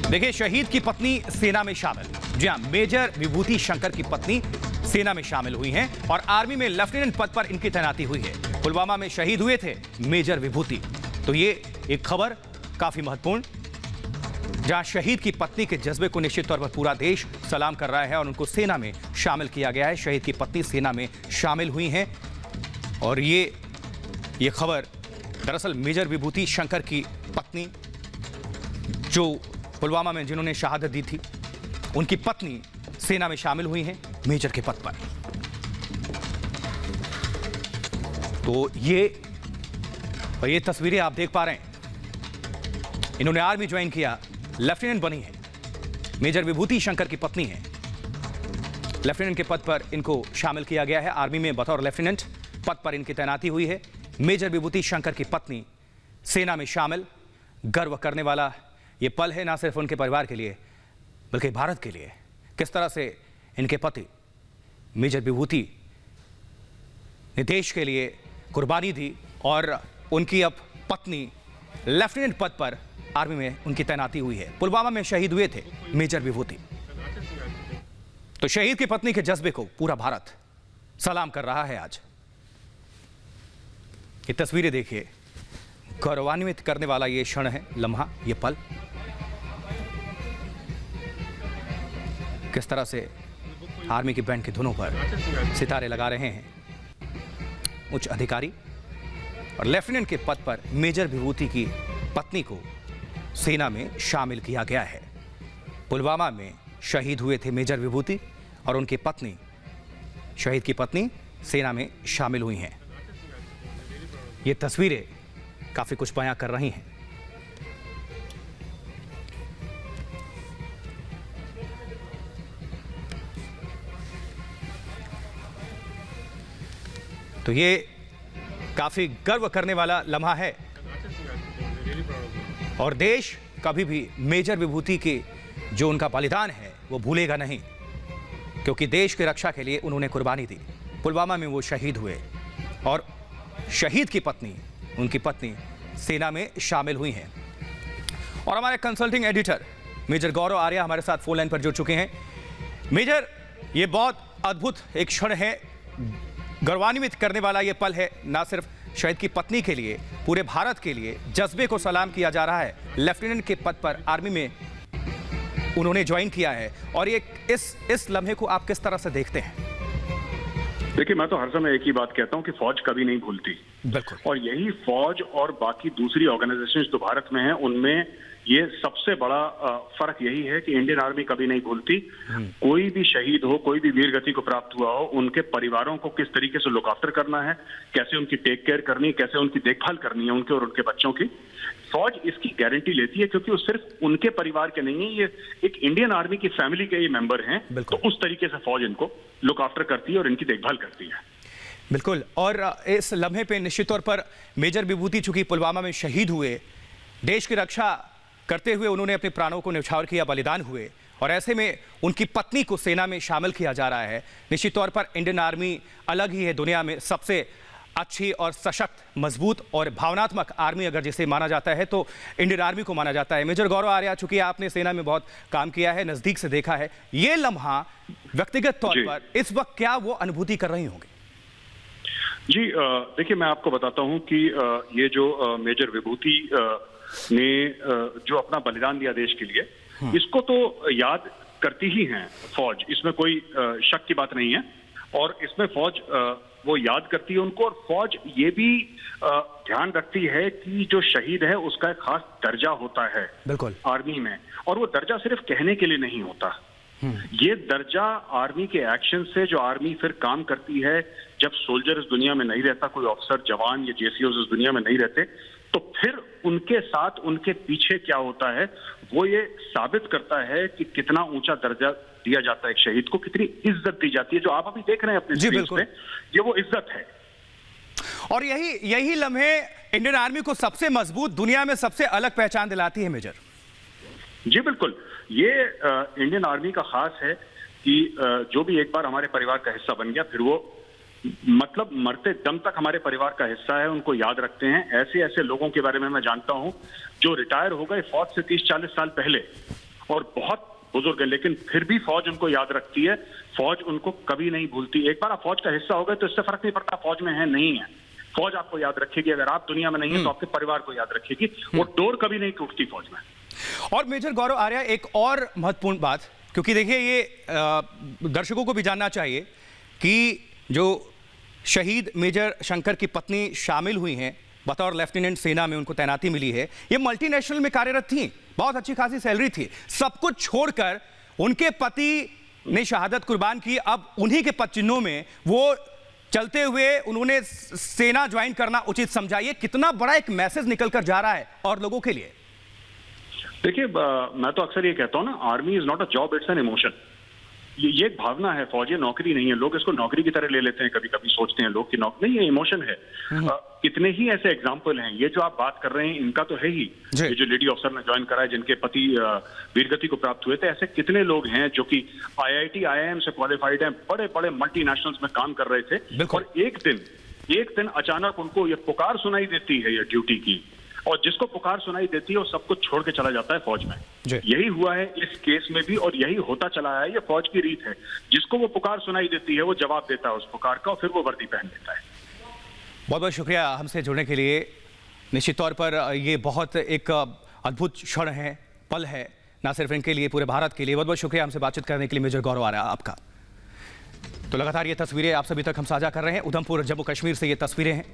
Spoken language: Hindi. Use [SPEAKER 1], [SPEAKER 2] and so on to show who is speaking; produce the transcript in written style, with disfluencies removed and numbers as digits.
[SPEAKER 1] देखिए, शहीद की पत्नी सेना में शामिल। जी हां, मेजर विभूति शंकर की पत्नी सेना में शामिल हुई हैं और आर्मी में लेफ्टिनेंट पद पर इनकी तैनाती हुई है। पुलवामा में शहीद हुए थे मेजर विभूति। तो ये एक खबर काफी महत्वपूर्ण, जहां शहीद की पत्नी के जज्बे को निश्चित तौर पर पूरा देश सलाम कर रहा है और उनको सेना में शामिल किया गया है। शहीद की पत्नी सेना में शामिल हुई हैं और ये खबर दरअसल मेजर विभूति शंकर की पत्नी, जो पुलवामा में जिन्होंने शहादत दी थी, उनकी पत्नी सेना में शामिल हुई हैं मेजर के पद पर। तो ये तस्वीरें आप देख पा रहे हैं। इन्होंने आर्मी ज्वाइन किया, लेफ्टिनेंट बनी है। मेजर विभूति शंकर की पत्नी है। लेफ्टिनेंट के पद पर इनको शामिल किया गया है। आर्मी में बतौर लेफ्टिनेंट पद पर इनकी तैनाती हुई है। मेजर विभूति शंकर की पत्नी सेना में शामिल। गर्व करने वाला ये पल है, ना सिर्फ उनके परिवार के लिए बल्कि भारत के लिए। किस तरह से इनके पति मेजर विभूति ने देश के लिए कुर्बानी दी और उनकी अब पत्नी लेफ्टिनेंट पद पर आर्मी में उनकी तैनाती हुई है। पुलवामा में शहीद हुए थे मेजर विभूति। तो शहीद की पत्नी के जज्बे को पूरा भारत सलाम कर रहा है आज। ये तस्वीरें देखिए, गौरवान्वित करने वाला ये क्षण है, लम्हा, ये पल। किस तरह से आर्मी की बैंड की धुनों पर सितारे लगा रहे हैं उच्च अधिकारी। और लेफ्टिनेंट के पद पर मेजर विभूति की पत्नी को सेना में शामिल किया गया है। पुलवामा में शहीद हुए थे मेजर विभूति और उनकी पत्नी, शहीद की पत्नी सेना में शामिल हुई हैं। ये तस्वीरें काफी कुछ बयां कर रही हैं। तो ये काफी गर्व करने वाला लम्हा है और देश कभी भी मेजर विभूति के जो उनका बलिदान है वो भूलेगा नहीं, क्योंकि देश की रक्षा के लिए उन्होंने कुर्बानी दी। पुलवामा में वो शहीद हुए और शहीद की पत्नी, उनकी पत्नी सेना में शामिल हुई हैं। और हमारे कंसल्टिंग एडिटर मेजर गौरव आर्या हमारे साथ फोन लाइन पर जुड़ चुके हैं। मेजर, ये बहुत अद्भुत एक क्षण है, गौरवान्वित करने वाला ये पल है, ना सिर्फ शहीद की पत्नी के लिए, पूरे भारत के लिए जज्बे को सलाम किया जा रहा है। लेफ्टिनेंट के पद पर आर्मी में उन्होंने ज्वाइन किया है और ये इस लम्हे को आप किस तरह से देखते हैं?
[SPEAKER 2] देखिए, मैं तो हर समय एक ही बात कहता हूं कि फौज कभी नहीं भूलती।
[SPEAKER 1] बिल्कुल।
[SPEAKER 2] और यही फौज और बाकी दूसरी ऑर्गेनाइजेशंस जो भारत में हैं, उनमें ये सबसे बड़ा फर्क यही है कि इंडियन आर्मी कभी नहीं भूलती। कोई भी शहीद हो, कोई भी वीर गति को प्राप्त हुआ हो, उनके परिवारों को किस तरीके से लुक आफ्टर करना है, कैसे उनकी टेक केयर करनी है, कैसे उनकी देखभाल करनी है उनके और उनके बच्चों की, फौज इसकी गारंटी लेती है, क्योंकि वो सिर्फ उनके परिवार के नहीं है, ये एक इंडियन आर्मी की फैमिली के ये मेंबर हैं। तो उस तरीके से फौज इनको लुक आफ्टर करती है और इनकी देखभाल करती है।
[SPEAKER 1] बिल्कुल। और इस लम्हे पे निश्चित तौर पर मेजर विभूति चूंकि पुलवामा में शहीद हुए, देश की रक्षा करते हुए उन्होंने अपने प्राणों को न्यौछावर किया, बलिदान हुए, और ऐसे में उनकी पत्नी को सेना में शामिल किया जा रहा है। निश्चित तौर पर इंडियन आर्मी अलग ही है, दुनिया में सबसे अच्छी और सशक्त, मजबूत और भावनात्मक आर्मी अगर जिसे माना जाता है तो इंडियन आर्मी को माना जाता है। मेजर गौरव आर्या, चूंकि आपने सेना में बहुत काम किया है, नजदीक से देखा है, ये लम्हा व्यक्तिगत तौर पर इस वक्त क्या वो अनुभूति कर रही होंगी?
[SPEAKER 2] जी, देखिए, मैं आपको बताता हूं कि ये जो मेजर विभूति ने जो अपना बलिदान दिया देश के लिए, इसको तो याद करती ही है फौज, इसमें कोई शक की बात नहीं है। और इसमें फौज वो याद करती है उनको, और फौज ये भी ध्यान रखती है कि जो शहीद है उसका एक खास दर्जा होता है बिल्कुल आर्मी में, और वो दर्जा सिर्फ कहने के लिए नहीं होता। ये दर्जा आर्मी के एक्शन से, जो आर्मी फिर काम करती है जब सोल्जर इस दुनिया में नहीं रहता, कोई ऑफिसर, जवान या जेसीओ इस दुनिया में नहीं रहते, तो फिर उनके साथ, उनके पीछे क्या होता है, वो ये साबित करता है कि कितना ऊंचा दर्जा दिया जाता है एक शहीद को, कितनी इज्जत दी जाती है, जो आप अभी देख रहे हैं अपने स्क्रीन पे, ये वो इज्जत है।
[SPEAKER 1] और यही लम्हे इंडियन आर्मी को सबसे मजबूत, दुनिया में सबसे अलग पहचान दिलाती है मेजर।
[SPEAKER 2] जी बिल्कुल, ये इंडियन आर्मी का खास है कि जो भी एक बार हमारे परिवार का हिस्सा बन गया, फिर वो मतलब मरते दम तक हमारे परिवार का हिस्सा है, उनको याद रखते हैं। ऐसे ऐसे लोगों के बारे में मैं जानता हूं जो रिटायर हो गए फौज से 30-40 साल पहले, और बहुत बुजुर्ग है, लेकिन फिर भी फौज उनको याद रखती है, फौज उनको कभी नहीं भूलती। एक बार आप फौज का हिस्सा हो गए तो इससे फर्क नहीं पड़ता फौज में है नहीं है, फौज आपको याद रखेगी। अगर आप दुनिया में नहीं है तो आपके परिवार को याद रखेगी। वो डोर कभी नहीं टूटती फौज में।
[SPEAKER 1] और मेजर गौरव आर्या, एक और महत्वपूर्ण बात, क्योंकि देखिए ये दर्शकों को भी जानना चाहिए कि जो शहीद मेजर शंकर की पत्नी शामिल हुई हैं बतौर लेफ्टिनेंट सेना में, उनको तैनाती मिली है, ये मल्टीनेशनल में कार्यरत थी, बहुत अच्छी खासी सैलरी थी, सब कुछ छोड़कर उनके पति ने शहादत कुर्बान की। अब उन्हीं के पद चिन्हों में वो चलते हुए उन्होंने सेना ज्वाइन करना उचित समझा। ये कितना बड़ा एक मैसेज निकल कर जा रहा है और लोगों के लिए।
[SPEAKER 2] देखिए, मैं तो अक्सर ये कहता हूं ना, army is not a job, it's an emotion. ये एक भावना है, फौज ये नौकरी नहीं है। लोग इसको नौकरी की तरह ले लेते हैं, कभी कभी सोचते हैं लोग कि नौकरी नहीं, ये इमोशन है। कितने ही ऐसे एग्जाम्पल हैं, ये जो आप बात कर रहे हैं इनका तो है ही, ये जो लेडी ऑफिसर ने ज्वाइन करा है जिनके पति वीरगति को प्राप्त हुए थे, ऐसे कितने लोग हैं जो कि IIT IIM से क्वालिफाइड हैं, बड़े बड़े मल्टीनेशनल्स में काम कर रहे थे, और एक दिन अचानक उनको ये पुकार सुनाई देती है, ये ड्यूटी की, और जिसको पुकार सुनाई देती है वो सब कुछ छोड़ के चला जाता है फौज में। यही हुआ है इस केस में भी, और यही होता चला है, ये फौज की रीत है। जिसको वो पुकार सुनाई देती है वो जवाब देता है उस पुकार का, और फिर वो वर्दी पहन लेता है।
[SPEAKER 1] बहुत बहुत शुक्रिया हमसे जुड़ने के लिए। निश्चित तौर पर ये बहुत एक अद्भुत क्षण है, पल है, ना सिर्फ इनके लिए, पूरे भारत के लिए। बहुत बहुत शुक्रिया हमसे बातचीत करने के लिए मेजर गौरव आर्या आपका। तो लगातार ये तस्वीरें आप सभी तक हम साझा कर रहे हैं। उधमपुर जम्मू कश्मीर से ये तस्वीरें हैं।